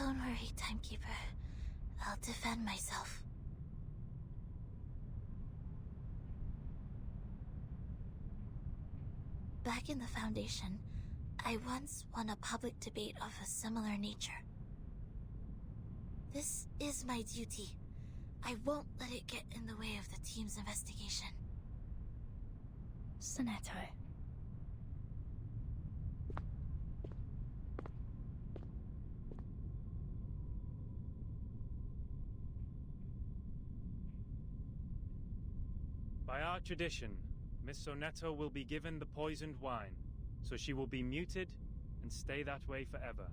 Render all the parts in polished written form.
Don't worry, Timekeeper. I'll defend myself. Back in the Foundation, I once won a public debate of a similar nature. This is my duty. I won't let it get in the way of the team's investigation. Sonetto. By our tradition, Miss Sonetto will be given the poisoned wine, so she will be muted and stay that way forever.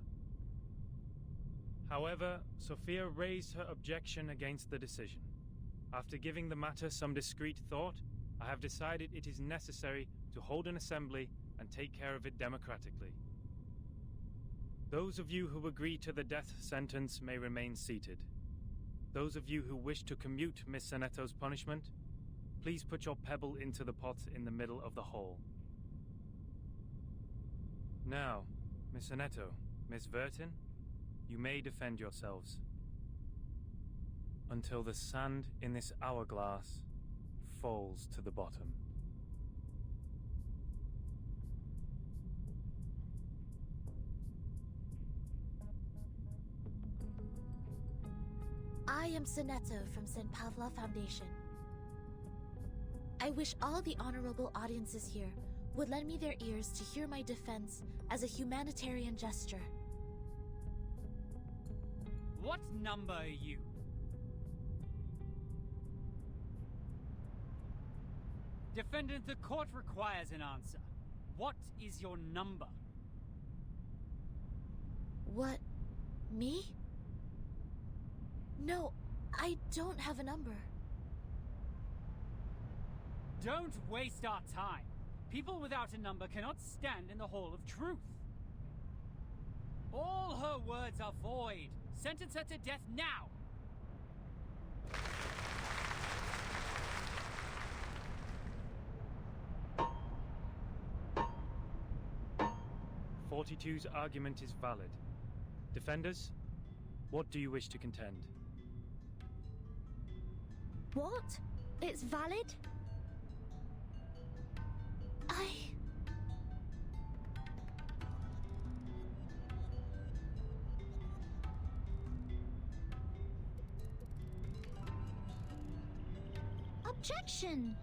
However, Sophia raised her objection against the decision. After giving the matter some discreet thought, I have decided it is necessary to hold an assembly and take care of it democratically. Those of you who agree to the death sentence may remain seated. Those of you who wish to commute Miss Sonetto's punishment, please put your pebble into the pot in the middle of the hall. Now, Miss Sonetto, Miss Vertin, you may defend yourselves. Until the sand in this hourglass falls to the bottom. I am Sonetto from St. Pavla Foundation. I wish all the honorable audiences here would lend me their ears to hear my defense as a humanitarian gesture. What number are you? Defendant, the court requires an answer. What is your number? What? Me? No, I don't have a number. Don't waste our time. People without a number cannot stand in the Hall of Truth. All her words are void. Sentence her to death now! '42's argument is valid. Defenders, what do you wish to contend? What? It's valid? Objection!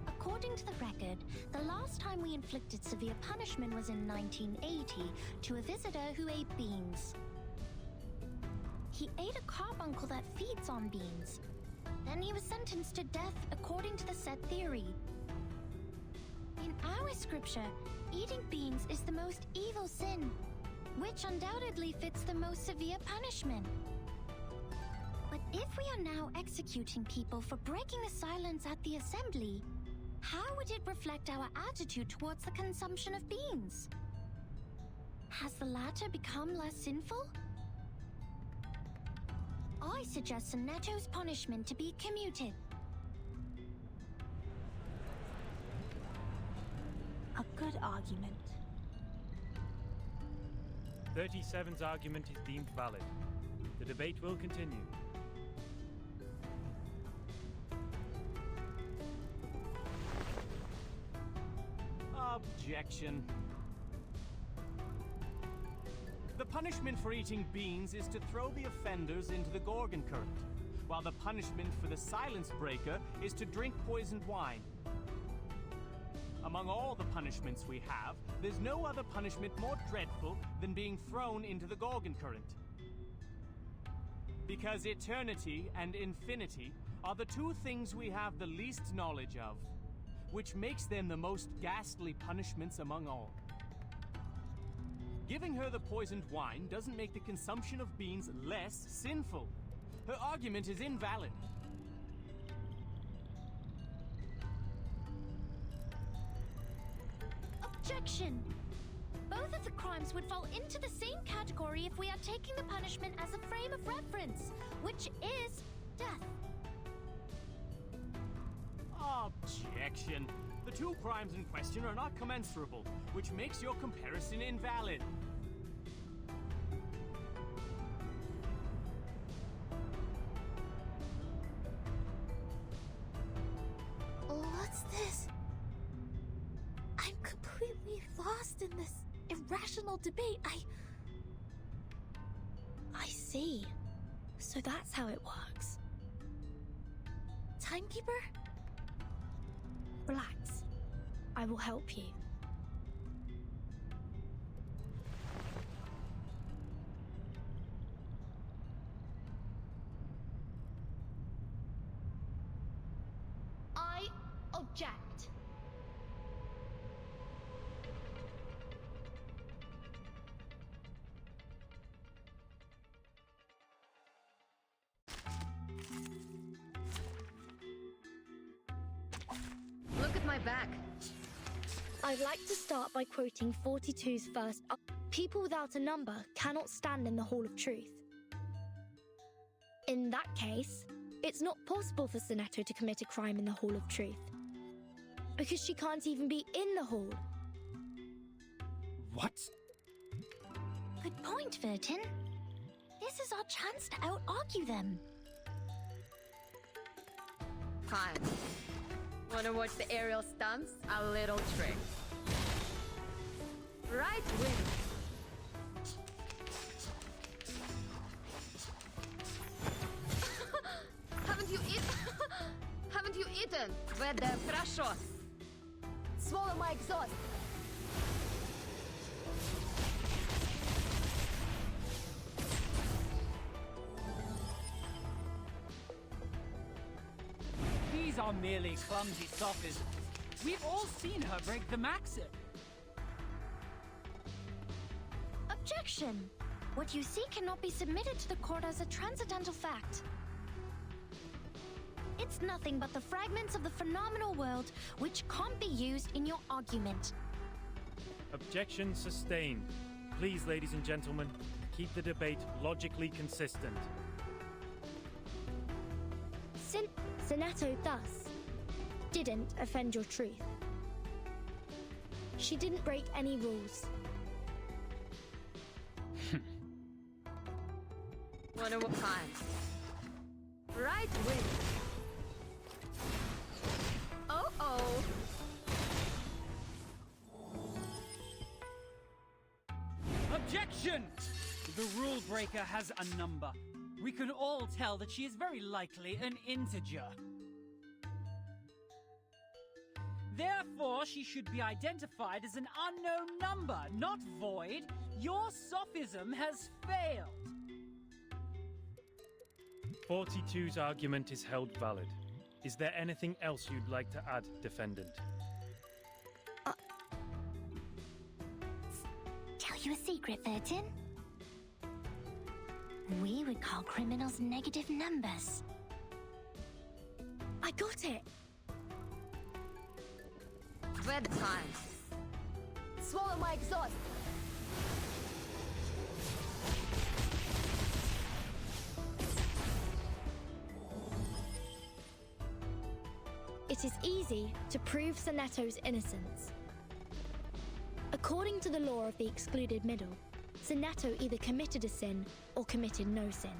According to the record, the last time we inflicted severe punishment was in 1980 to a visitor who ate beans. He ate a carbuncle that feeds on beans. Then he was sentenced to death according to the set theory. In our scripture, eating beans is the most evil sin, which undoubtedly fits the most severe punishment. But if we are now executing people for breaking the silence at the assembly, how would it reflect our attitude towards the consumption of beans? Has the latter become less sinful? I suggest Sonetto's punishment to be commuted. A good argument. 37's argument is deemed valid. The debate will continue. Objection. The punishment for eating beans is to throw the offenders into the Gorgon current, while the punishment for the silence breaker is to drink poisoned wine. Among all the punishments we have, there's no other punishment more dreadful than being thrown into the Gorgon current. Because eternity and infinity are the two things we have the least knowledge of, which makes them the most ghastly punishments among all. Giving her the poisoned wine doesn't make the consumption of beans less sinful. Her argument is invalid. Objection! Both of the crimes would fall into the same category if we are taking the punishment as a frame of reference, which is death. Objection. The two crimes in question are not commensurable, which makes your comparison invalid. What's this? I'm completely lost in this irrational debate. I see. So that's how it works. Timekeeper? Relax. I will help you. I object. Look at my back. I'd like to start by quoting 42's first. People without a number cannot stand in the Hall of Truth. In that case, it's not possible for Sinetto to commit a crime in the Hall of Truth. Because she can't even be in the hall. What? Good point, Vertin. This is our chance to out-argue them. Fine. Wanna watch the aerial stunts? A little trick. Right wing. Haven't you eaten? Веде, хорошо. Swallow my exhaust. These are merely clumsy sophisms. We've all seen her break the maxim. Objection! What you see cannot be submitted to the court as a transcendental fact. It's nothing but the fragments of the phenomenal world which can't be used in your argument. Objection sustained. Please, ladies and gentlemen, keep the debate logically consistent. Sinetto thus didn't offend your truth. She didn't break any rules. Wanna what time? Right wing. Oh. Objection! The rule breaker has a number. We can all tell that she is very likely an integer. Therefore, she should be identified as an unknown number, not void. Your sophism has failed. 42's argument is held valid. Is there anything else you'd like to add, defendant? Tell you a secret, Vertin? We would call criminals negative numbers. I got it! Ved time. Swallow my exhaust. It is easy to prove Sinetto's innocence. According to the law of the excluded middle, Sinetto either committed a sin or committed no sin.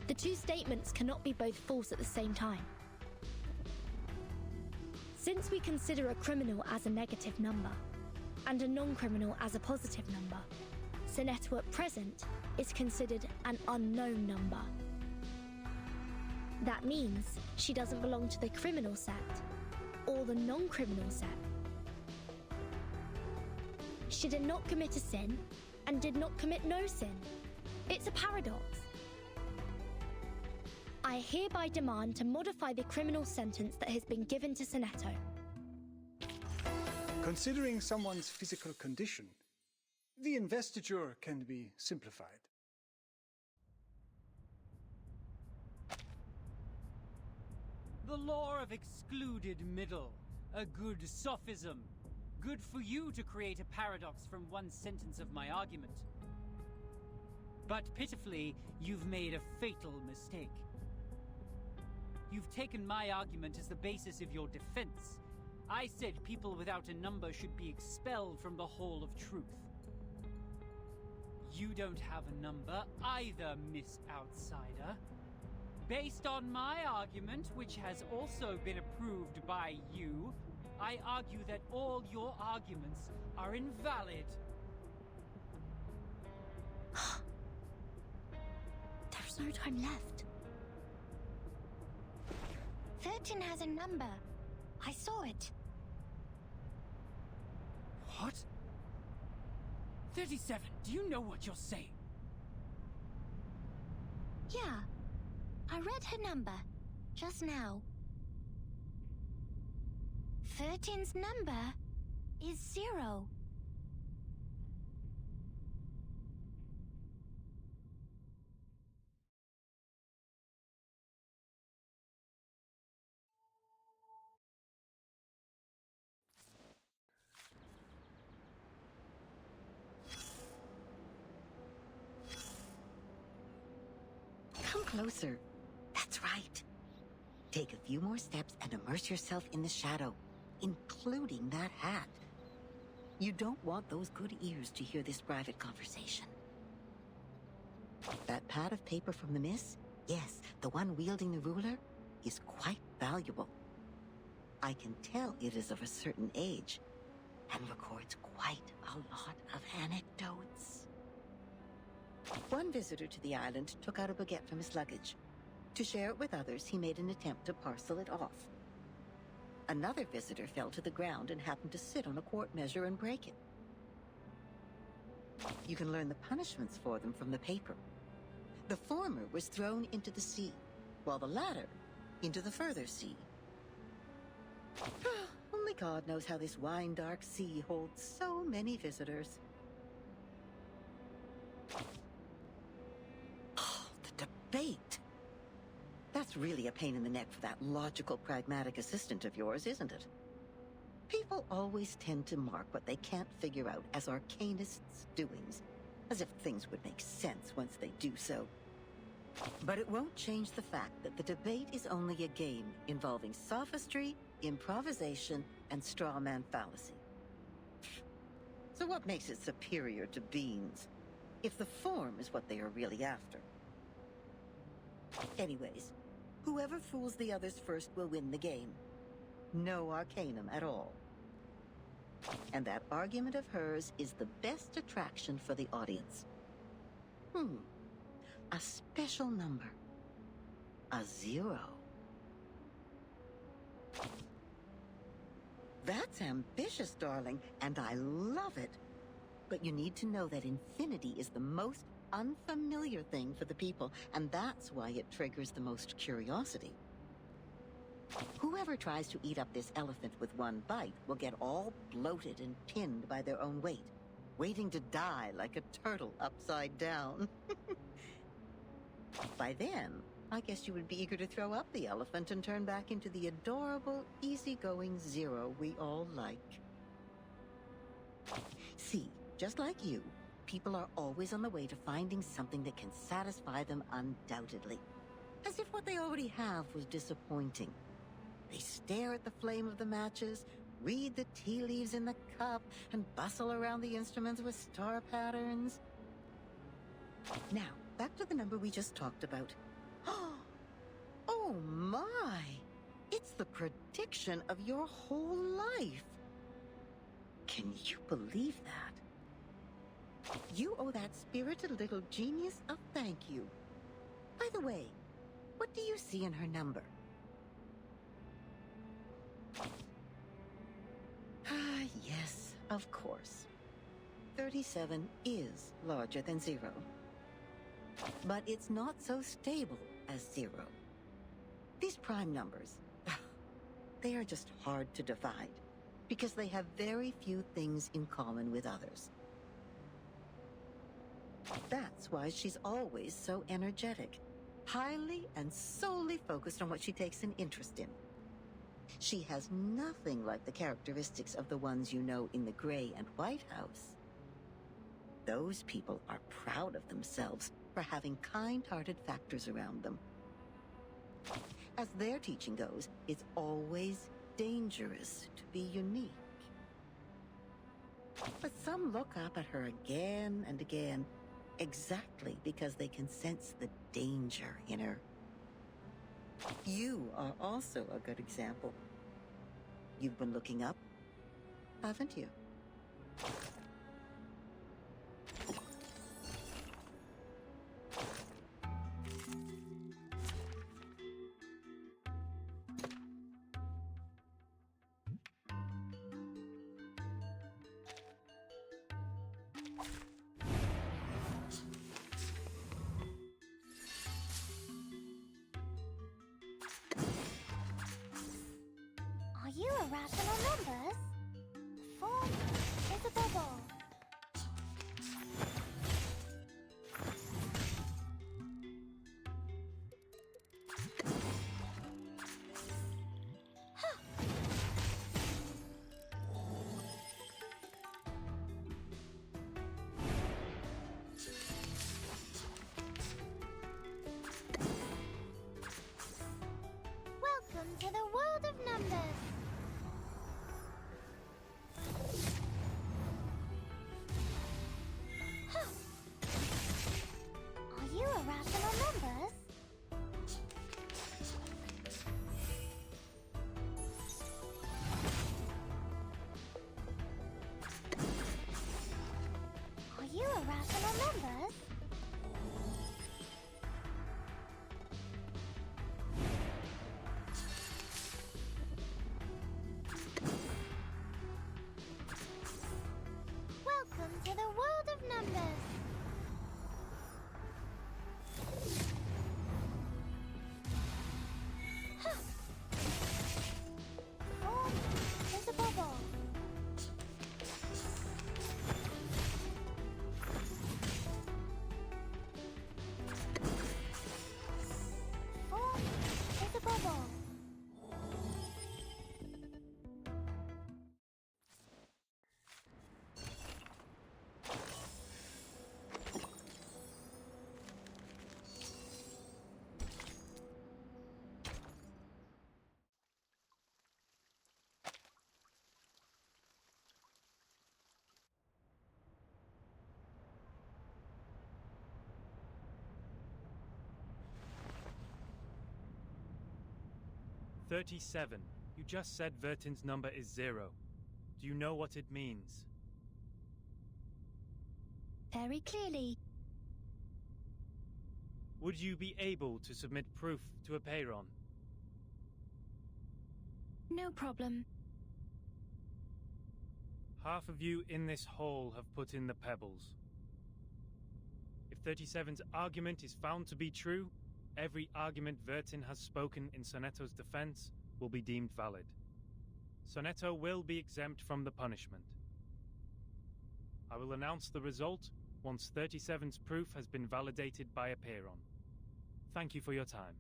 The two statements cannot be both false at the same time. Since we consider a criminal as a negative number, and a non-criminal as a positive number, Sinetto at present is considered an unknown number. That means she doesn't belong to the criminal set, or the non-criminal set. She did not commit a sin, and did not commit no sin. It's a paradox. I hereby demand to modify the criminal sentence that has been given to Sinetto. Considering someone's physical condition, the investiture can be simplified. The law of excluded middle. A good sophism. Good for you to create a paradox from one sentence of my argument. But pitifully, you've made a fatal mistake. You've taken my argument as the basis of your defense, I said people without a number should be expelled from the Hall of Truth. You don't have a number either, Miss Outsider. Based on my argument, which has also been approved by you, I argue that all your arguments are invalid. There's no time left. 13 has a number. I saw it. What? 37, do you know what you're saying? Yeah. I read her number. Just now. 13's number is 0. Come closer. That's right. Take a few more steps and immerse yourself in the shadow, including that hat. You don't want those good ears to hear this private conversation. That pad of paper from the miss, yes, the one wielding the ruler, is quite valuable. I can tell it is of a certain age and records quite a lot of anecdotes. One visitor to the island took out a baguette from his luggage. To share it with others, he made an attempt to parcel it off. Another visitor fell to the ground and happened to sit on a quart measure and break it. You can learn the punishments for them from the paper. The former was thrown into the sea, while the latter into the further sea. Only God knows how this wine-dark sea holds so many visitors. Oh, the debate! That's really a pain in the neck for that logical, pragmatic assistant of yours, isn't it? People always tend to mark what they can't figure out as arcanists' doings, as if things would make sense once they do so. But it won't change the fact that the debate is only a game involving sophistry, improvisation, and straw man fallacy. So what makes it superior to beans, if the form is what they are really after? Anyways, whoever fools the others first will win the game. No arcanum at all. And that argument of hers is the best attraction for the audience. A special number. A 0. That's ambitious, darling, and I love it. But you need to know that infinity is the most unfamiliar thing for the people, and that's why it triggers the most curiosity. Whoever tries to eat up this elephant with one bite will get all bloated and pinned by their own weight, waiting to die like a turtle upside down. By then, I guess you would be eager to throw up the elephant and turn back into the adorable, easygoing 0 we all like. See, just like you, people are always on the way to finding something that can satisfy them undoubtedly. As if what they already have was disappointing. They stare at the flame of the matches, read the tea leaves in the cup, and bustle around the instruments with star patterns. Now, back to the number we just talked about. Oh my! It's the prediction of your whole life! Can you believe that? You owe that spirited little genius a thank you. By the way, what do you see in her number? Yes, of course. 37 is larger than 0. But it's not so stable as 0. These prime numbers, they are just hard to divide because they have very few things in common with others. That's why she's always so energetic, highly and solely focused on what she takes an interest in. She has nothing like the characteristics of the ones you know in the Gray and White House. Those people are proud of themselves for having kind-hearted factors around them. As their teaching goes, it's always dangerous to be unique. But some look up at her again and again, exactly because they can sense the danger in her. You are also a good example. You've been looking up, haven't you? Are you irrational numbers? Form is a bubble. Welcome to the world of numbers. Are you irrational numbers? Are you irrational numbers? Welcome to the world of numbers. Form is a bubble. Form is a bubble. "37. You just said Vertin's number is 0. Do you know what it means?" Very clearly. Would you be able to submit proof to Apeiron? No problem. Half of you in this hall have put in the pebbles. If 37's argument is found to be true, every argument Vertin has spoken in Sonetto's defense will be deemed valid. Sonetto will be exempt from the punishment. I will announce the result once 37's proof has been validated by Apeiron. Thank you for your time.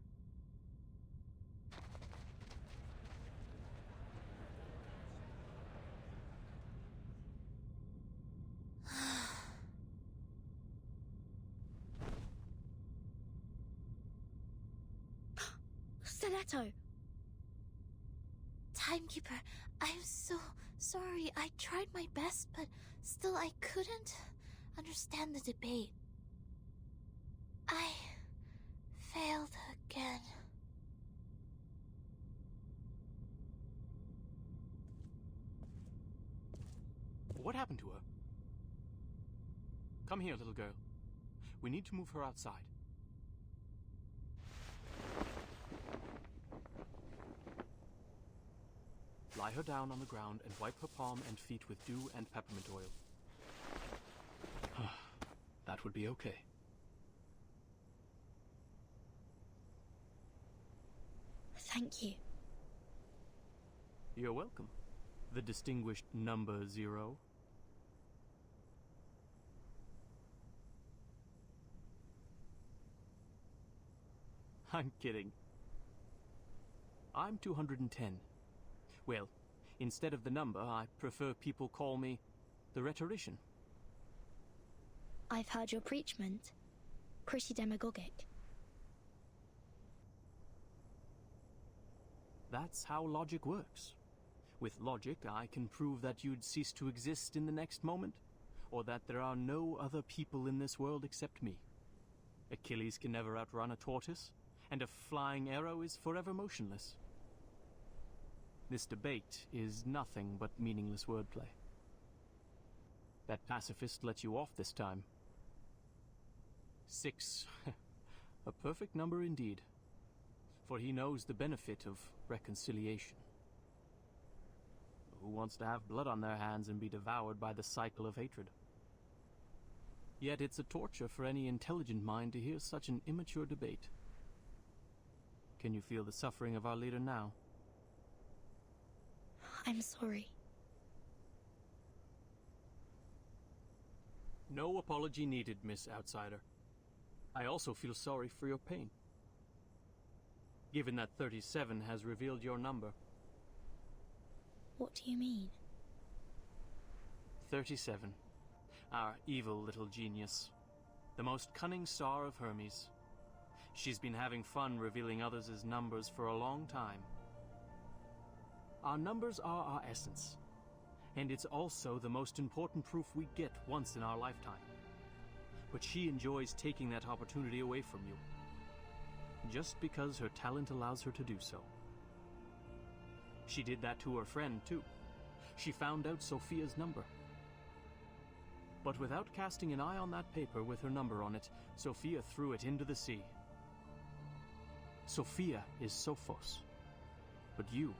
Sonetto! Timekeeper, I'm so sorry. I tried my best, but still I couldn't understand the debate. I failed again. What happened to her? Come here, little girl. We need to move her outside. Lie her down on the ground and wipe her palm and feet with dew and peppermint oil. That would be okay. Thank you. You're welcome, the distinguished number 0. I'm kidding. I'm 210. Well, instead of the number, I prefer people call me the rhetorician. I've heard your preachment. Pretty demagogic. That's how logic works. With logic, I can prove that you'd cease to exist in the next moment, or that there are no other people in this world except me. Achilles can never outrun a tortoise, and a flying arrow is forever motionless. This debate is nothing but meaningless wordplay. That pacifist let you off this time. 6. A perfect number indeed, for he knows the benefit of reconciliation. Who wants to have blood on their hands and be devoured by the cycle of hatred? Yet it's a torture for any intelligent mind to hear such an immature debate. Can you feel the suffering of our leader now? I'm sorry. No apology needed, Miss Outsider. I also feel sorry for your pain. Given that 37 has revealed your number. What do you mean? 37. Our evil little genius. The most cunning star of Hermes. She's been having fun revealing others' numbers for a long time. Our numbers are our essence, and it's also the most important proof we get once in our lifetime. But she enjoys taking that opportunity away from you, just because her talent allows her to do so. She did that to her friend, too. She found out Sophia's number. But without casting an eye on that paper with her number on it, Sophia threw it into the sea. Sophia is Sophos, but you,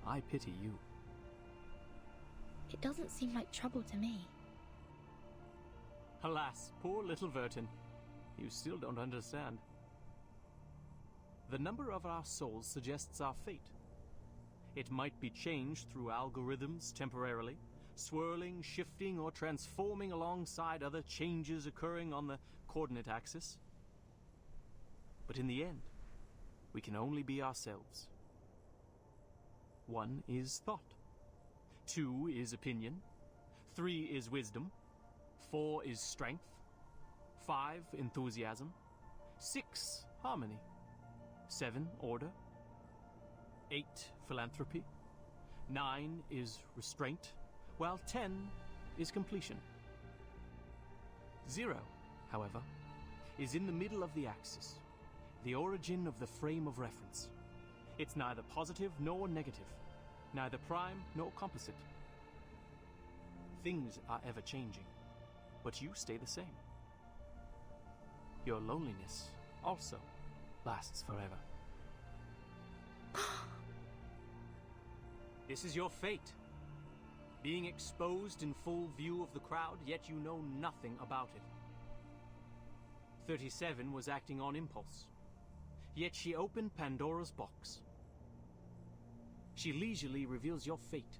I pity you. It doesn't seem like trouble to me. Alas, poor little Vertin. You still don't understand. The number of our souls suggests our fate. It might be changed through algorithms temporarily, swirling, shifting, or transforming alongside other changes occurring on the coordinate axis. But in the end, we can only be ourselves. 1 is thought. 2 is opinion. 3 is wisdom. 4 is strength. 5, enthusiasm. 6, harmony. 7, order. 8, philanthropy. 9 is restraint, while 10 is completion. 0, however, is in the middle of the axis, the origin of the frame of reference. It's neither positive nor negative, neither prime nor composite. Things are ever changing, but you stay the same. Your loneliness also lasts forever. This is your fate. Being exposed in full view of the crowd, yet you know nothing about it. 37 was acting on impulse, yet she opened Pandora's box. She leisurely reveals your fate.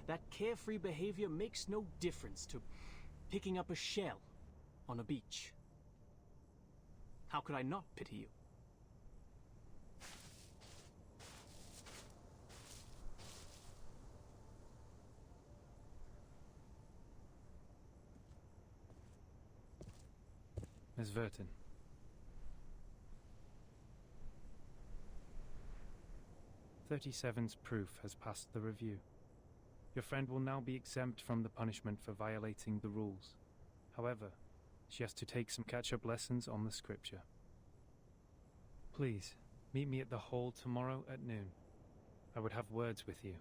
That carefree behavior makes no difference to picking up a shell on a beach. How could I not pity you? Miss Vertin. "37's proof has passed the review. Your friend will now be exempt from the punishment for violating the rules. However, she has to take some catch-up lessons on the scripture. Please, meet me at the hall tomorrow at noon. I would have words with you."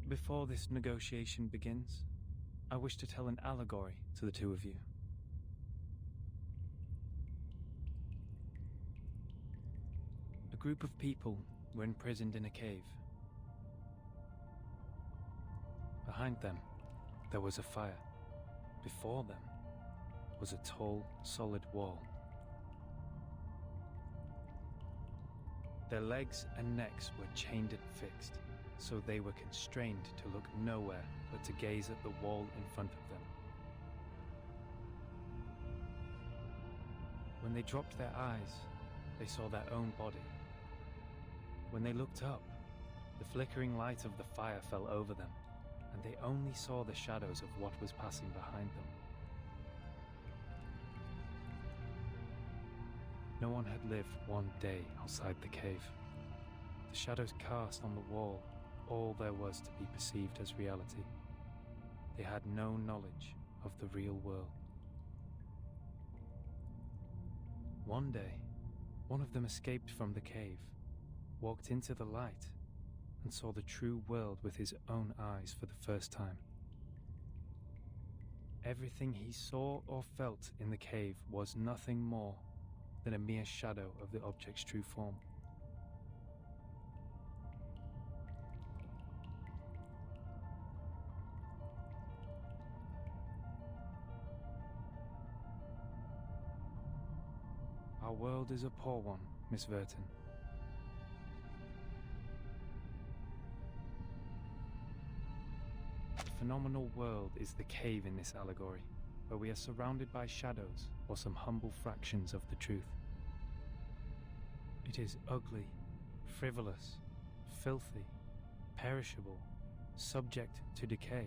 Before this negotiation begins, I wish to tell an allegory to the two of you. A group of people were imprisoned in a cave. Behind them, there was a fire. Before them was a tall, solid wall. Their legs and necks were chained and fixed, so they were constrained to look nowhere but to gaze at the wall in front of them. When they dropped their eyes, they saw their own body. When they looked up, the flickering light of the fire fell over them, and they only saw the shadows of what was passing behind them. No one had lived one day outside the cave. The shadows cast on the wall all there was to be perceived as reality. They had no knowledge of the real world. One day, one of them escaped from the cave, walked into the light, and saw the true world with his own eyes for the first time. Everything he saw or felt in the cave was nothing more than a mere shadow of the object's true form. Our world is a poor one, Miss Verton. The phenomenal world is the cave in this allegory, where we are surrounded by shadows or some humble fractions of the truth. It is ugly, frivolous, filthy, perishable, subject to decay,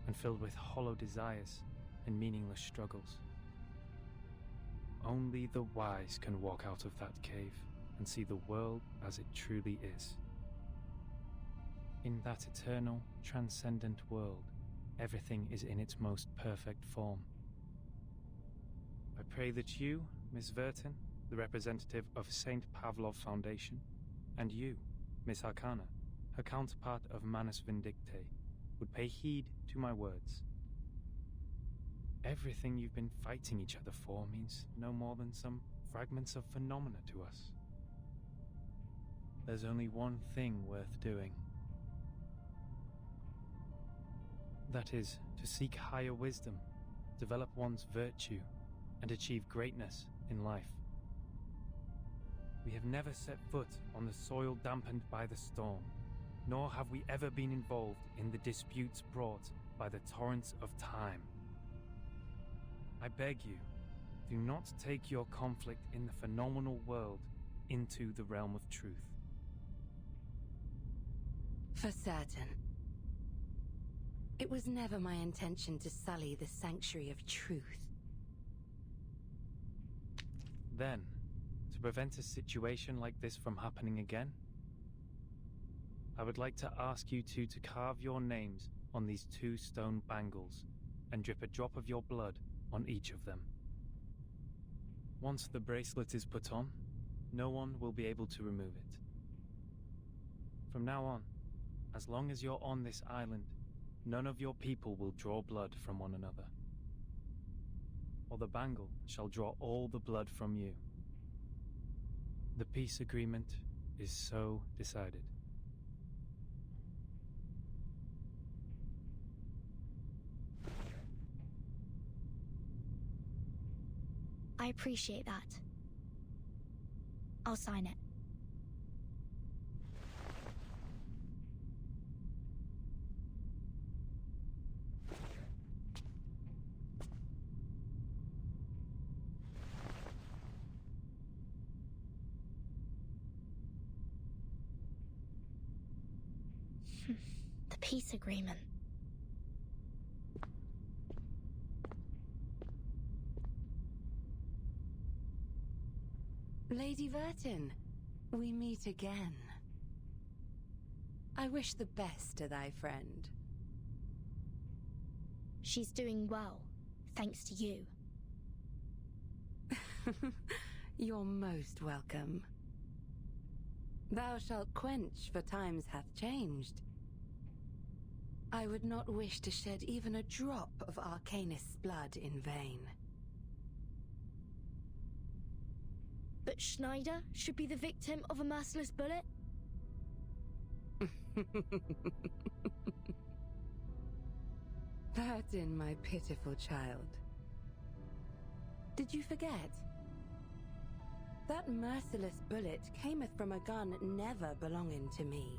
and filled with hollow desires and meaningless struggles. Only the wise can walk out of that cave and see the world as it truly is. In that eternal, transcendent world, everything is in its most perfect form. I pray that you, Miss Verton, the representative of St. Pavlov Foundation, and you, Miss Arcana, her counterpart of Manus Vindicte, would pay heed to my words. Everything you've been fighting each other for means no more than some fragments of phenomena to us. There's only one thing worth doing. That is, to seek higher wisdom, develop one's virtue, and achieve greatness in life. We have never set foot on the soil dampened by the storm, nor have we ever been involved in the disputes brought by the torrents of time. I beg you, do not take your conflict in the phenomenal world into the realm of truth. For certain. It was never my intention to sully the sanctuary of truth. Then, to prevent a situation like this from happening again, I would like to ask you two to carve your names on these 2 stone bangles and drip a drop of your blood on each of them. Once the bracelet is put on, no one will be able to remove it. From now on, as long as you're on this island, none of your people will draw blood from one another, or the bangle shall draw all the blood from you. The peace agreement is so decided. I appreciate that. I'll sign it. The peace agreement. Lady Verton, we meet again. I wish the best to thy friend. She's doing well, thanks to you. You're most welcome. Thou shalt quench, for times hath changed. I would not wish to shed even a drop of Arcanist's blood in vain. But Schneider should be the victim of a merciless bullet? Burton, my pitiful child. Did you forget? That merciless bullet cameth from a gun never belonging to me.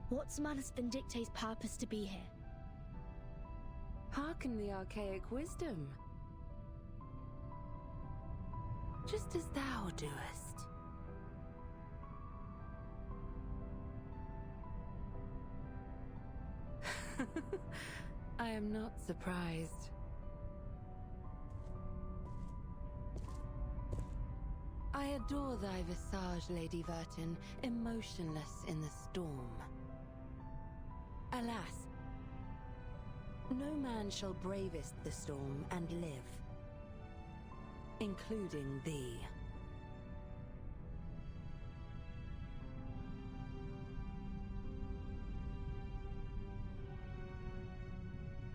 What's Manus Vindicte's purpose to be here? Hearken the archaic wisdom. Just as thou doest. I am not surprised. I adore thy visage, Lady Verton, emotionless in the storm. Alas, no man shall bravest the storm and live, including thee.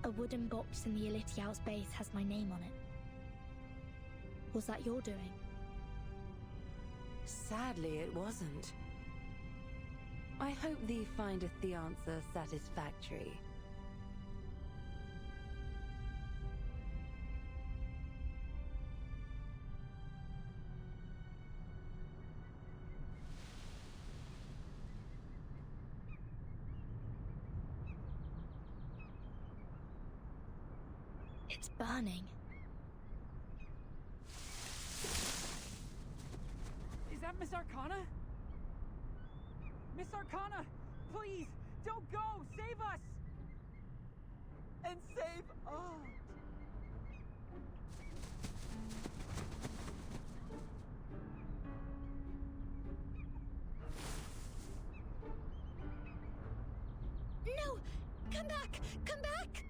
A wooden box in the Elitiaus base has my name on it. Was that your doing? Sadly, it wasn't. I hope thee findeth the answer satisfactory. It's burning. Is that Miss Arcana? Miss Arcana, please, don't go! Save us! And save us! No! Come back! Come back!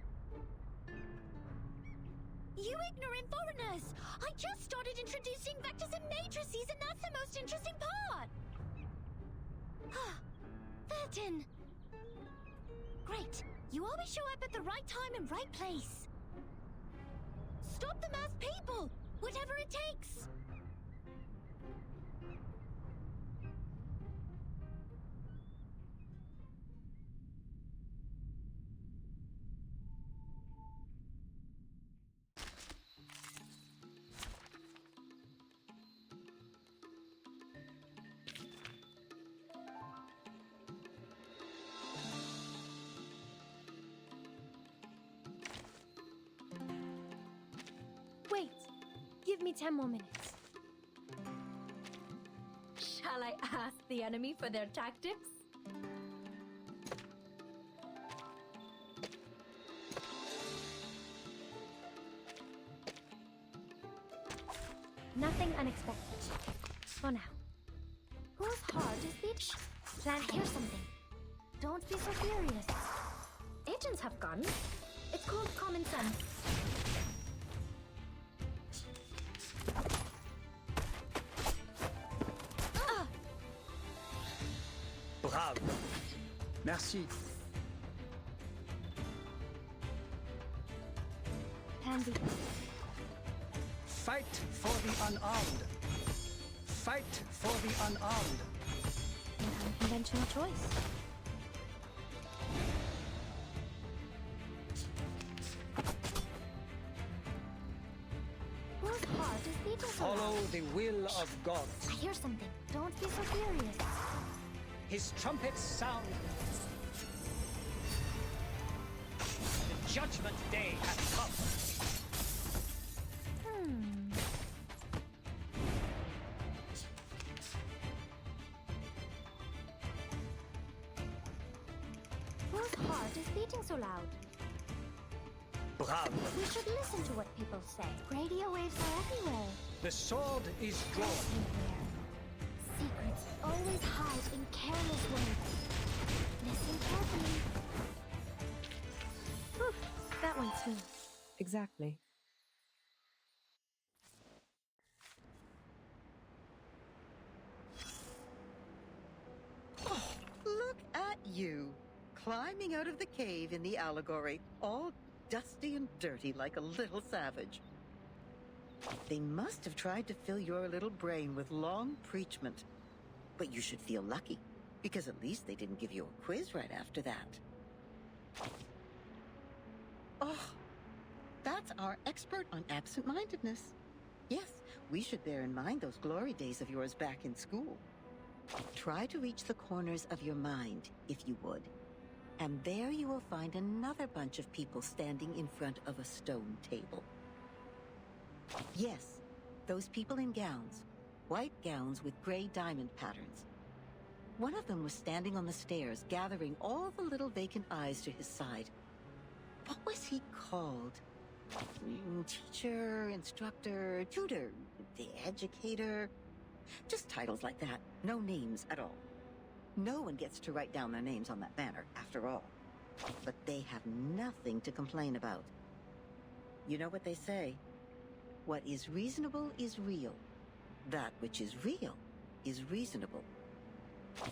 You ignorant foreigners! I just started introducing vectors and matrices, and that's the most interesting part! Ah, Verton! Great! You always show up at the right time and right place! Stop the masked people! Whatever it takes! Wait, give me 10 more minutes. Shall I ask the enemy for their tactics? Nothing unexpected. For now. Whose heart is beat? Plan, here's something. Don't be so furious. Agents have guns. It's called common sense. Bravo. Merci. Handy. Fight for the unarmed. Fight for the unarmed. An unconventional choice. Whose heart is beating so Follow loud? the will of God. I hear something. Don't be so furious. His trumpets sound. The judgment day has come. Whose heart is beating so loud? Bravo. We should listen to what people say. Radio waves are everywhere. The sword is drawn. Everywhere. Secrets always hide in careless words. Listen carefully. Whew, that went smooth. Exactly. Look at you, climbing out of the cave in the allegory, all dusty and dirty like a little savage. They must have tried to fill your little brain with long preachment. But you should feel lucky. Because at least they didn't give you a quiz right after that. Oh, that's our expert on absent-mindedness. Yes, we should bear in mind those glory days of yours back in school. Try to reach the corners of your mind, if you would. And there you will find another bunch of people standing in front of a stone table. Yes, those people in gowns. White gowns with gray diamond patterns. One of them was standing on the stairs, gathering all the little vacant eyes to his side. What was he called? Teacher, instructor, tutor, the educator. Just titles like that. No names at all. No one gets to write down their names on that banner, after all. But they have nothing to complain about. You know what they say? What is reasonable is real. That which is real is reasonable.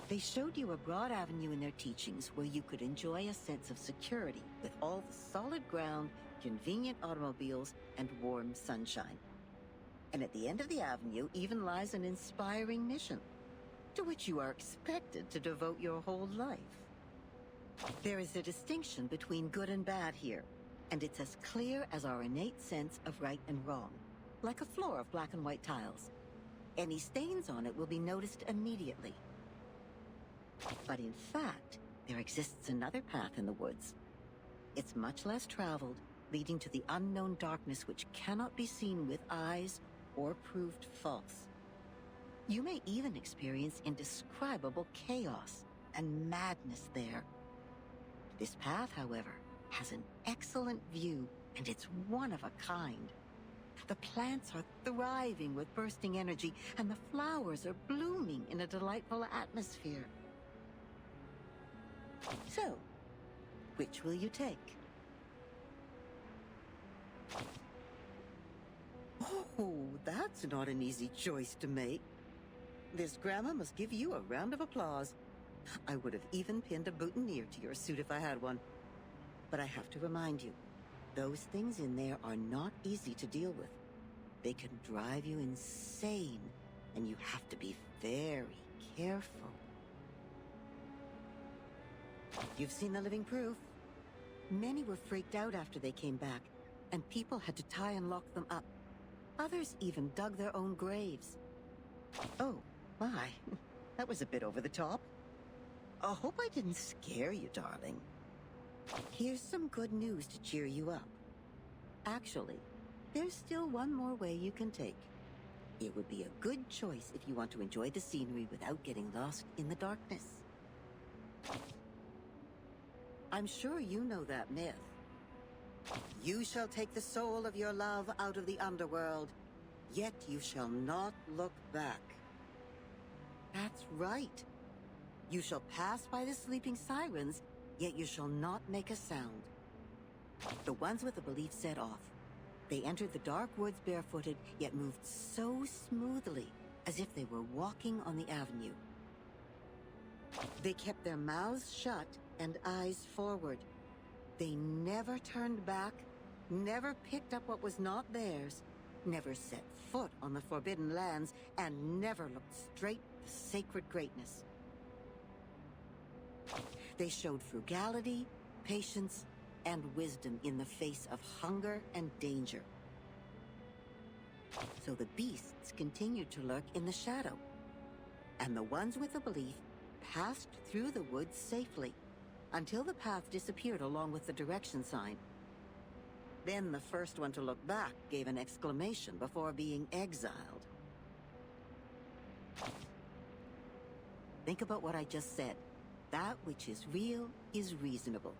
They showed you a broad avenue in their teachings where you could enjoy a sense of security with all the solid ground, convenient automobiles, and warm sunshine. And at the end of the avenue even lies an inspiring mission, to which you are expected to devote your whole life. There is a distinction between good and bad here, and it's as clear as our innate sense of right and wrong, like a floor of black and white tiles. Any stains on it will be noticed immediately. But in fact, there exists another path in the woods. It's much less traveled, leading to the unknown darkness which cannot be seen with eyes or proved false. You may even experience indescribable chaos and madness there. This path, however, has an excellent view, and it's one of a kind. The plants are thriving with bursting energy, and the flowers are blooming in a delightful atmosphere. So, which will you take? Oh, that's not an easy choice to make. This grandma must give you a round of applause. I would have even pinned a boutonniere to your suit if I had one. But I have to remind you, those things in there are not easy to deal with. They can drive you insane, and you have to be very careful. You've seen the living proof. Many were freaked out after they came back, and people had to tie and lock them up. Others even dug their own graves. Oh, my. That was a bit over the top. I hope I didn't scare you, darling. Here's some good news to cheer you up. Actually, there's still one more way you can take. It would be a good choice if you want to enjoy the scenery without getting lost in the darkness. I'm sure you know that myth. You shall take the soul of your love out of the underworld, yet you shall not look back. That's right. You shall pass by the sleeping sirens, yet you shall not make a sound. The ones with the belief set off. They entered the dark woods barefooted, yet moved so smoothly, as if they were walking on the avenue. They kept their mouths shut and eyes forward. They never turned back, never picked up what was not theirs, never set foot on the forbidden lands, and never looked straight at the sacred greatness. They showed frugality, patience, and wisdom in the face of hunger and danger. So the beasts continued to lurk in the shadow, and the ones with the belief passed through the woods safely, until the path disappeared along with the direction sign. Then the first one to look back gave an exclamation before being exiled. Think about what I just said. That which is real is reasonable.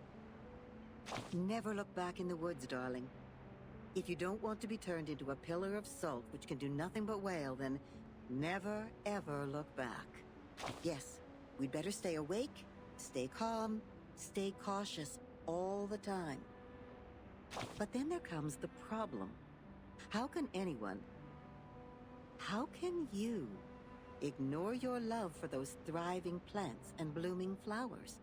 Never look back in the woods, darling. If you don't want to be turned into a pillar of salt which can do nothing but wail, then never, ever look back. Yes, we'd better stay awake, stay calm, stay cautious all the time. But then there comes the problem. How can you ignore your love for those thriving plants and blooming flowers?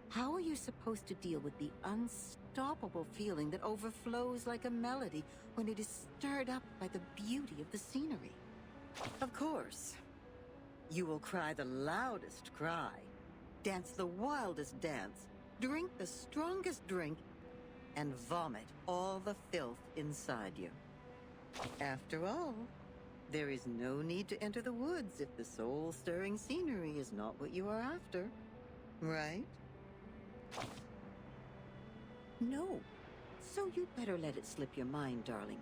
How are you supposed to deal with the unstoppable feeling that overflows like a melody when it is stirred up by the beauty of the scenery? Of course, You will cry the loudest cry, dance the wildest dance, drink the strongest drink, and vomit all the filth inside you. After all, there is no need to enter the woods if the soul-stirring scenery is not what you are after, right? No. So you better let it slip your mind, darling.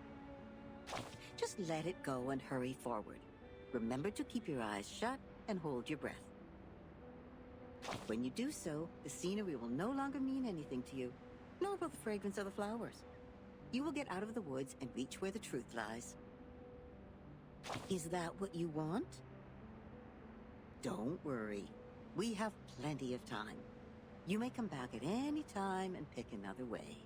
Just let it go and hurry forward. Remember to keep your eyes shut and hold your breath. When you do so, the scenery will no longer mean anything to you, nor will the fragrance of the flowers. You will get out of the woods and reach where the truth lies. Is that what you want? Don't worry. We have plenty of time. You may come back at any time and pick another way.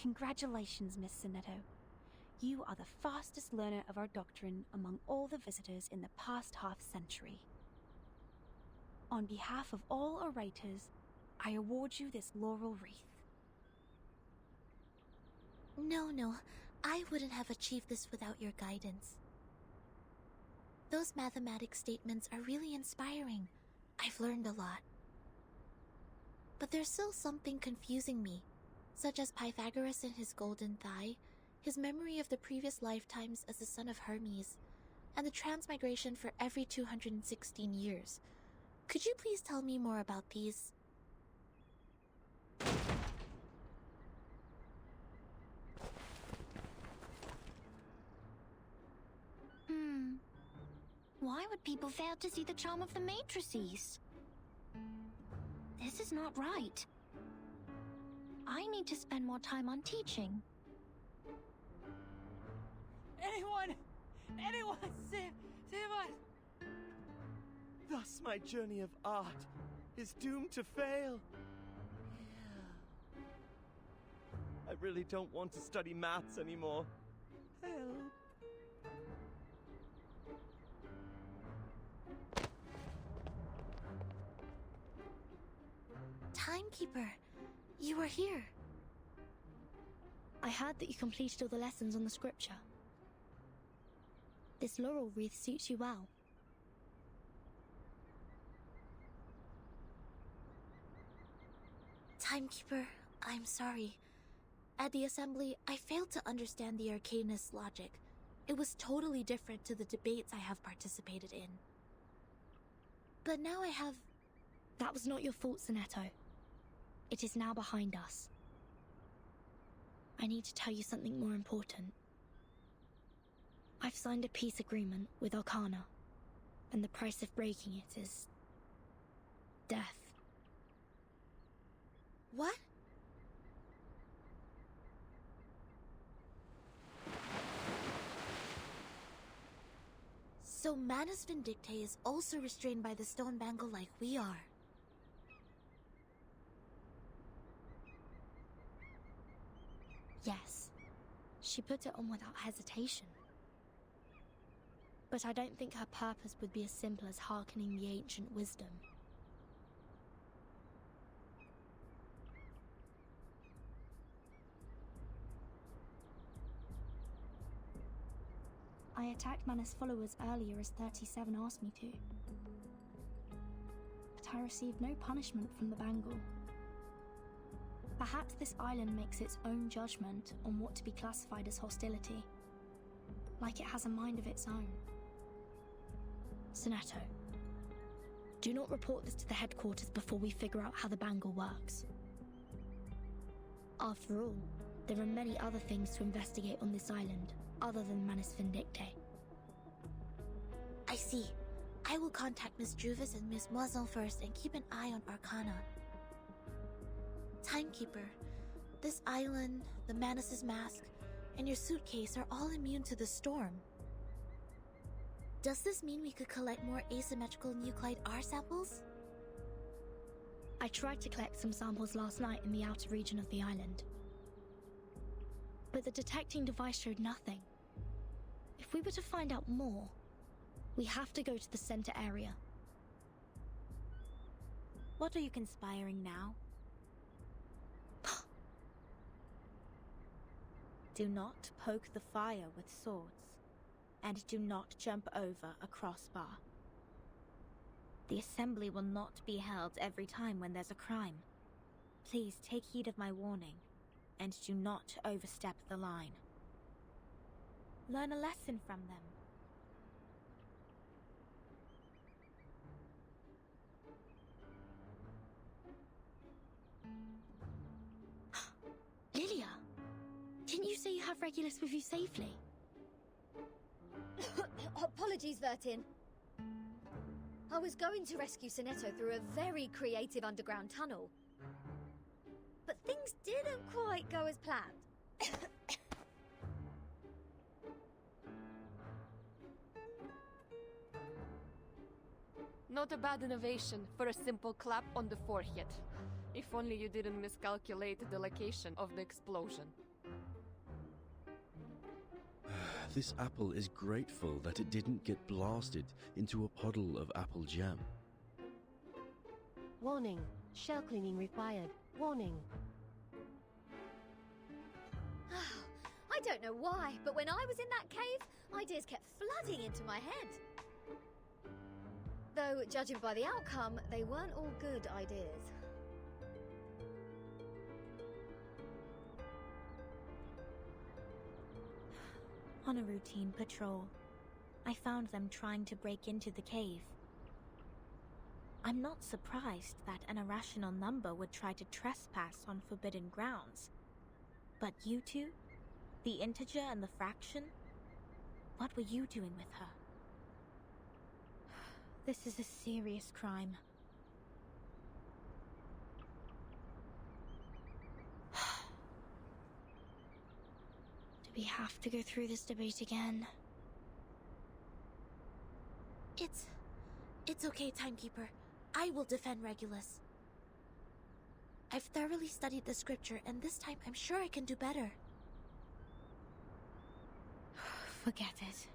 Congratulations, Miss Sinetto. You are the fastest learner of our doctrine among all the visitors in the past half-century. On behalf of all orators, I award you this laurel wreath. No, I wouldn't have achieved this without your guidance. Those mathematic statements are really inspiring. I've learned a lot. But there's still something confusing me, such as Pythagoras and his golden thigh, his memory of the previous lifetimes as the son of Hermes, and the transmigration for every 216 years. Could you please tell me more about these? Why would people fail to see the charm of the matrices? This is not right. I need to spend more time on teaching. Anyone, save us! Thus my journey of art is doomed to fail. I really don't want to study maths anymore. Help. Timekeeper, you are here. I heard that you completed all the lessons on the scripture. This laurel wreath suits you well. Timekeeper, I'm sorry. At the assembly, I failed to understand the arcanist's logic. It was totally different to the debates I have participated in. But now I have... That was not your fault, Sinetto. It is now behind us. I need to tell you something more important. I've signed a peace agreement with Arcana, and the price of breaking it is... death. What? So Manus Vindictae is also restrained by the stone bangle like we are. Yes, she put it on without hesitation. But I don't think her purpose would be as simple as hearkening the ancient wisdom. I attacked Manus' followers earlier as 37 asked me to. But I received no punishment from the bangle. Perhaps this island makes its own judgment on what to be classified as hostility. Like it has a mind of its own. Sinetto, do not report this to the headquarters before we figure out how the bangle works. After all, there are many other things to investigate on this island, other than Manus Vindictae. I see. I will contact Miss Juvis and Miss Moiselle first and keep an eye on Arcana. Timekeeper, this island, the Manus' mask, and your suitcase are all immune to the storm. Does this mean we could collect more asymmetrical nuclide R samples? I tried to collect some samples last night in the outer region of the island. but the detecting device showed nothing. If we were to find out more, we have to go to the center area. What are you conspiring now? Do not poke the fire with swords, and do not jump over a crossbar. The assembly will not be held every time when there's a crime. Please take heed of my warning, and do not overstep the line. Learn a lesson from them. Lilia, didn't you say you have Regulus with you safely? Apologies, Vertin. I was going to rescue Sinetto through a very creative underground tunnel. But things didn't quite go as planned. Not a bad innovation for a simple clap on the forehead. If only you didn't miscalculate the location of the explosion. This apple is grateful that it didn't get blasted into a puddle of apple jam. Warning. Shell cleaning required. Warning. I don't know why, but when I was in that cave, ideas kept flooding into my head. Though, judging by the outcome, they weren't all good ideas. On a routine patrol, I found them trying to break into the cave. I'm not surprised that an irrational number would try to trespass on forbidden grounds. But you two? The integer and the fraction? What were you doing with her? This is a serious crime. Do we have to go through this debate again? It's okay, Timekeeper. I will defend Regulus. I've thoroughly studied the scripture, and this time I'm sure I can do better. Forget it.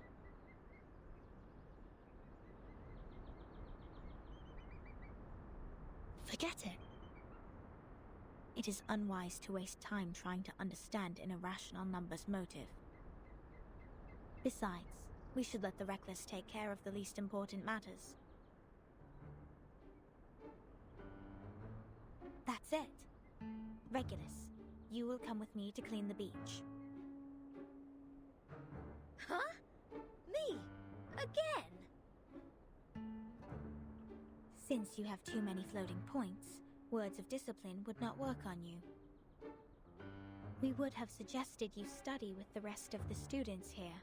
Forget it. It is unwise to waste time trying to understand an irrational number's motive. Besides, we should let the reckless take care of the least important matters. That's it. Regulus, you will come with me to clean the beach. Huh? Me? Again? Since you have too many floating points, words of discipline would not work on you. We would have suggested you study with the rest of the students here.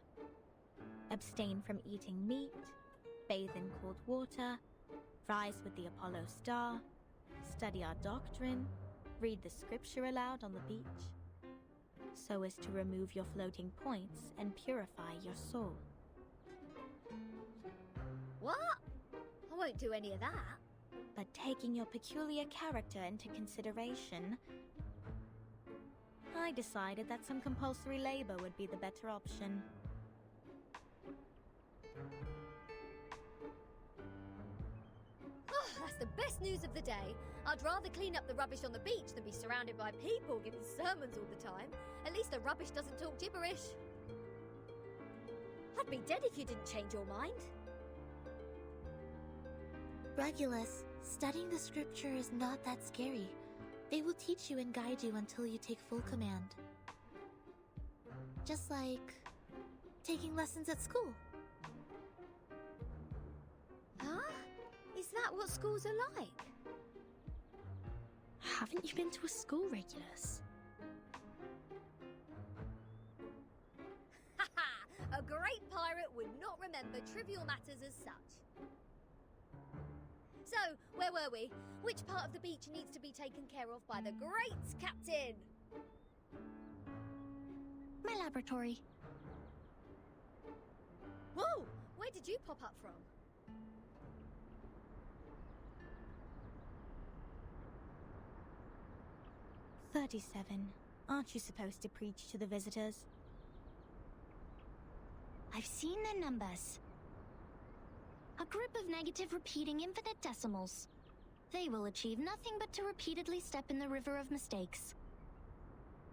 Abstain from eating meat, bathe in cold water, rise with the Apollo star, study our doctrine, read the scripture aloud on the beach, so as to remove your floating points and purify your soul. What? I won't do any of that. But taking your peculiar character into consideration, I decided that some compulsory labor would be the better option. Oh, that's the best news of the day. I'd rather clean up the rubbish on the beach than be surrounded by people giving sermons all the time. At least the rubbish doesn't talk gibberish. I'd be dead if you didn't change your mind. Regulus, studying the scripture is not that scary. They will teach you and guide you until you take full command. Just like taking lessons at school. Huh? Is that what schools are like? Haven't you been to a school, Regulus? Haha! A great pirate would not remember trivial matters as such. So, where were we? Which part of the beach needs to be taken care of by the great captain? My laboratory. Whoa! Where did you pop up from? "37. Aren't you supposed to preach to the visitors? I've seen their numbers. A group of negative repeating infinite decimals. They will achieve nothing but to repeatedly step in the river of mistakes.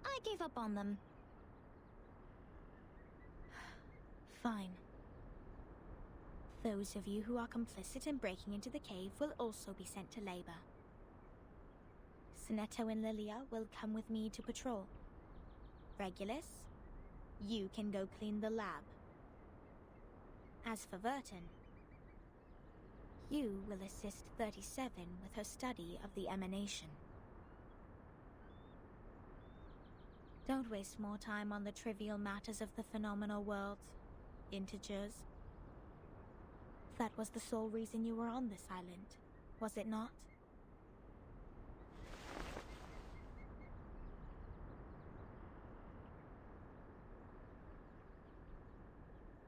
I gave up on them. Fine. Those of you who are complicit in breaking into the cave will also be sent to labor. Sinetto and Lilia will come with me to patrol. Regulus, you can go clean the lab. As for Verton, you will assist 37 with her study of the emanation. Don't waste more time on the trivial matters of the phenomenal world. Integers. That was the sole reason you were on this island, was it not?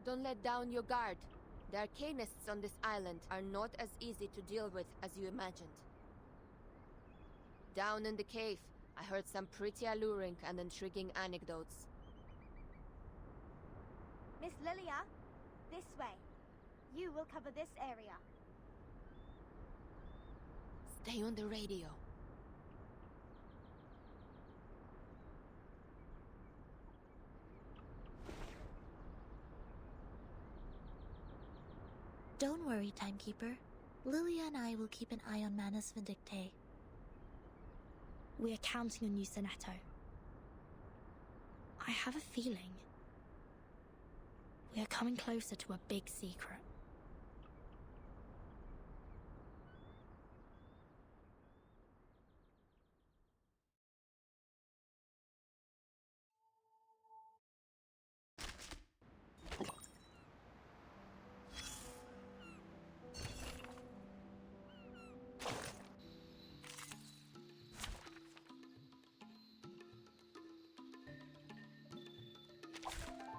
Don't let down your guard. The arcanists on this island are not as easy to deal with as you imagined. Down in the cave, I heard some pretty alluring and intriguing anecdotes. Miss Lilia, this way. You will cover this area. Stay on the radio. Don't worry, Timekeeper. Lilia and I will keep an eye on Manus Vindictae. We are counting on you, Sinetto. I have a feeling we are coming closer to a big secret.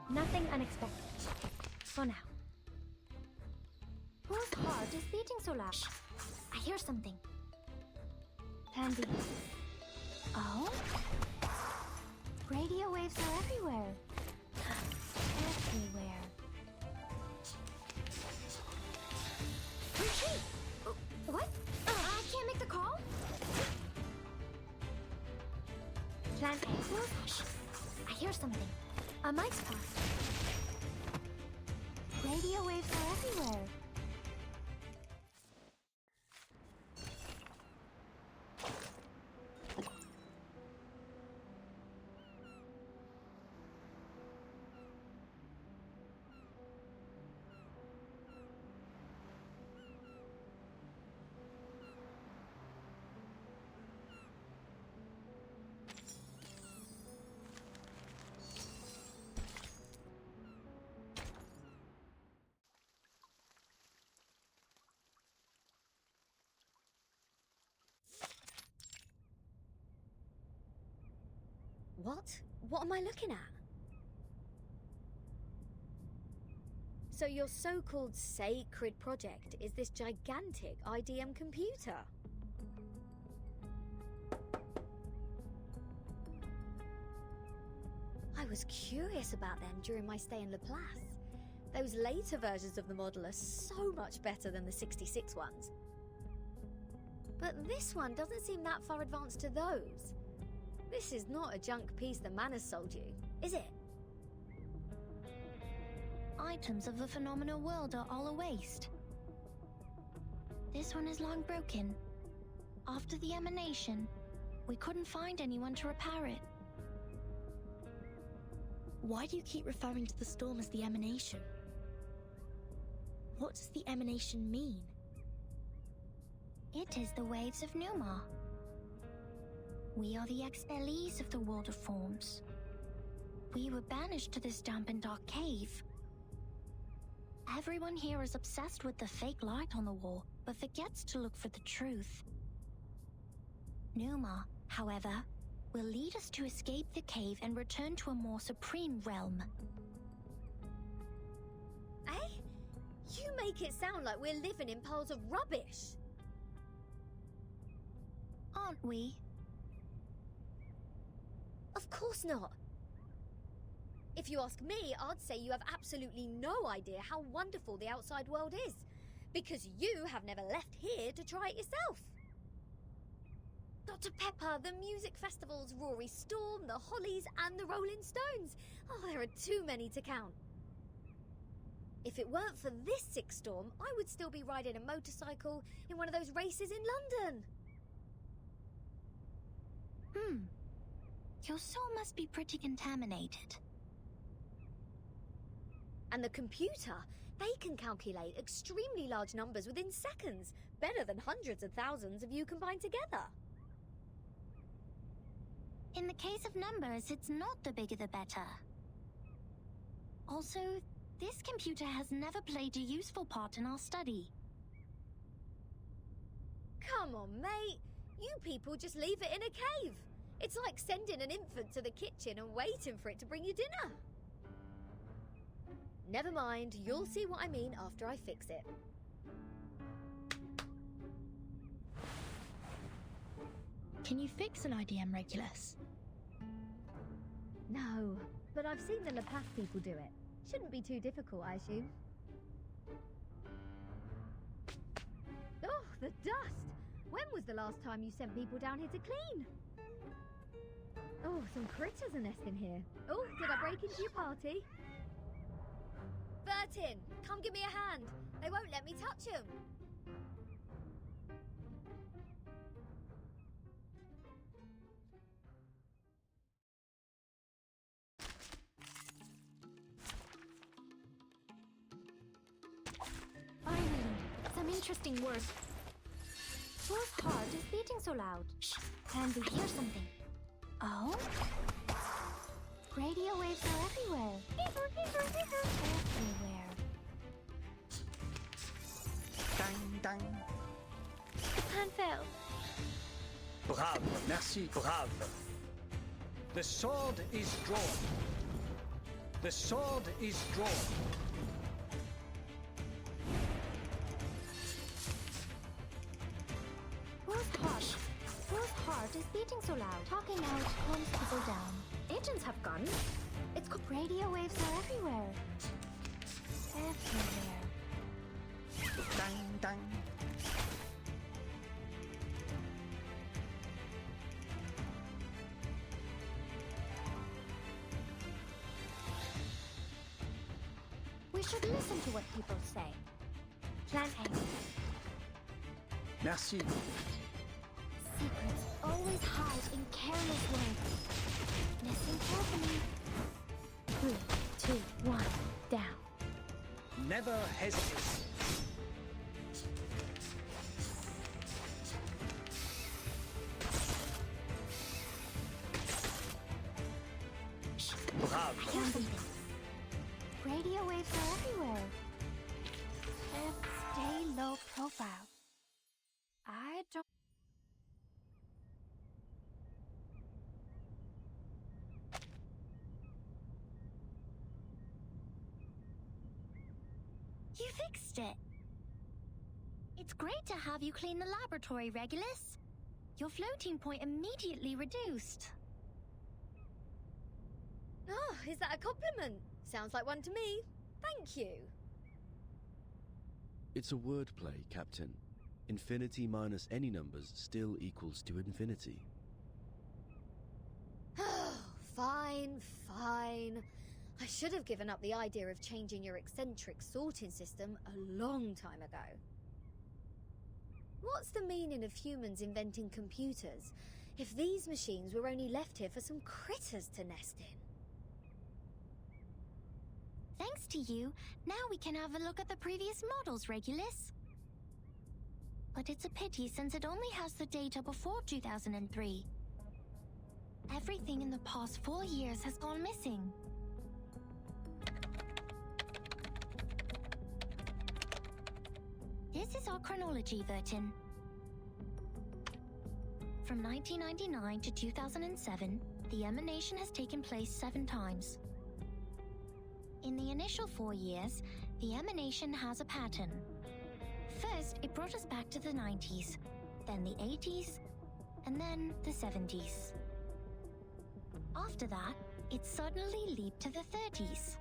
Nothing unexpected. For now. Whose heart is beating so loud? I hear something. Plan B. Oh? Radio waves are everywhere. Everywhere. Retreat! What? I can't make the call? Plan A. I hear something. A mic's pass. Radio waves are everywhere. What? What am I looking at? So your so-called sacred project is this gigantic IDM computer? I was curious about them during my stay in Laplace. Those later versions of the model are so much better than the 66 ones. But this one doesn't seem that far advanced to those. This is not a junk piece the man has sold you, is it? Items of the phenomenal world are all a waste. This one is long broken. After the emanation, we couldn't find anyone to repair it. Why do you keep referring to the storm as the emanation? What does the emanation mean? It is the waves of Numa. We are the expellees of the world of forms. We were banished to this damp and dark cave. Everyone here is obsessed with the fake light on the wall, but forgets to look for the truth. Numa, however, will lead us to escape the cave and return to a more supreme realm. Eh? You make it sound like we're living in piles of rubbish. Aren't we? Of Of course not. If you ask me, I'd say you have absolutely no idea how wonderful the outside world is, because you have never left here to try it yourself. Dr. Pepper, the music festivals, Rory Storm, the Hollies, and the Rolling Stones. Oh, there are too many to count. If it weren't for this sick storm, I would still be riding a motorcycle in one of those races in London. Your soul must be pretty contaminated. And the computer, they can calculate extremely large numbers within seconds, better than hundreds of thousands of you combined together. In the case of numbers, it's not the bigger the better. Also, this computer has never played a useful part in our study. Come on, mate. You people just leave it in a cave. It's like sending an infant to the kitchen and waiting for it to bring you dinner. Never mind, you'll see what I mean after I fix it. Can you fix an IDM Regulus? No, but I've seen the Laplace people do it. Shouldn't be too difficult, I assume. Oh, the dust! When was the last time you sent people down here to clean? Oh, some critters are nesting here. Oh, did I break into your party? Bertin, come give me a hand. They won't let me touch them. Finally, some interesting work. Whose heart is beating so loud? Shh, can we hear something? Oh? Radio waves are everywhere. Everywhere. Dang, dang. The plan failed. Brave, merci, brave. The sword is drawn. The sword is drawn. Whose heart is beating so loud? Talking out calms people down. Agents have guns. It's called radio waves are everywhere. Everywhere. Dang, dang. We should listen to what people say. Plan A. Merci. Secrets always hide in careless words. Listen carefully. 3, 2, 1, down. Never hesitate. Brave. I can't believe it. Radio waves are everywhere. Stay low profile. I don't... You fixed it. It's great to have you clean the laboratory, Regulus. Your floating point immediately reduced. Oh, is that a compliment? Sounds like one to me. Thank you. It's a wordplay, Captain. Infinity minus any numbers still equals to infinity. Fine, fine. I should have given up the idea of changing your eccentric sorting system a long time ago. What's the meaning of humans inventing computers if these machines were only left here for some critters to nest in? Thanks to you, now we can have a look at the previous models, Regulus. But it's a pity since it only has the data before 2003. Everything in the past 4 years has gone missing. This is our chronology, Vertin. From 1999 to 2007, the emanation has taken place 7 times. In the initial 4 years, the emanation has a pattern. First, it brought us back to the 90s, then the 80s, and then the 70s. After that, it suddenly leaped to the 30s.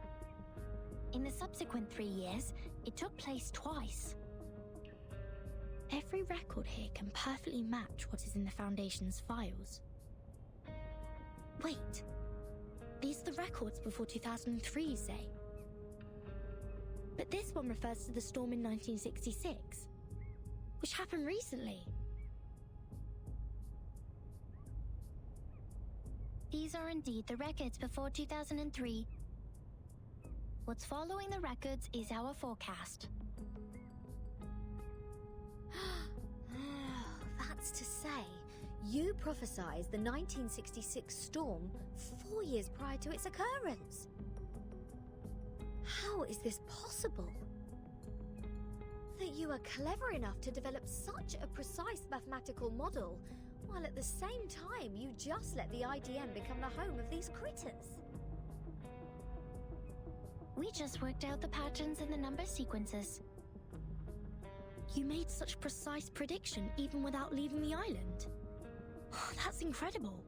In the subsequent 3 years, it took place twice. Every record here can perfectly match what is in the Foundation's files. Wait, these are the records before 2003, you say? But this one refers to the storm in 1966, which happened recently. These are indeed the records before 2003. What's following the records is our forecast. That's to say, you prophesized the 1966 storm 4 years prior to its occurrence. How is this possible? That you are clever enough to develop such a precise mathematical model, while at the same time you just let the IDM become the home of these critters. We just worked out the patterns in the number sequences. You made such precise prediction even without leaving the island. That's incredible.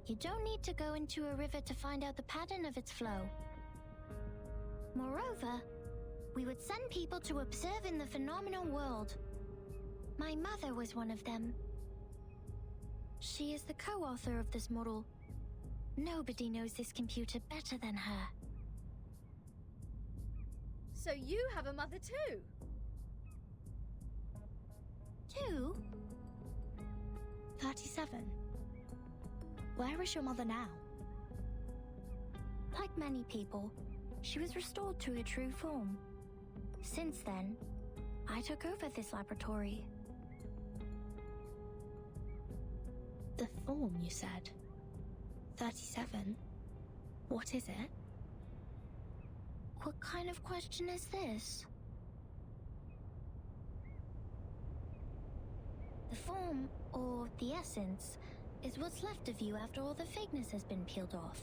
You don't need to go into a river to find out the pattern of its flow. Moreover, we would send people to observe in the phenomenal world. My mother was one of them. She is the co-author of this model. Nobody knows this computer better than her. So you have a mother too? 2? 37. Where is your mother now? Like many people, she was restored to her true form. Since then, I took over this laboratory. The form, you said? 37? What is it? What kind of question is this? The form, or the essence, is what's left of you after all the fakeness has been peeled off.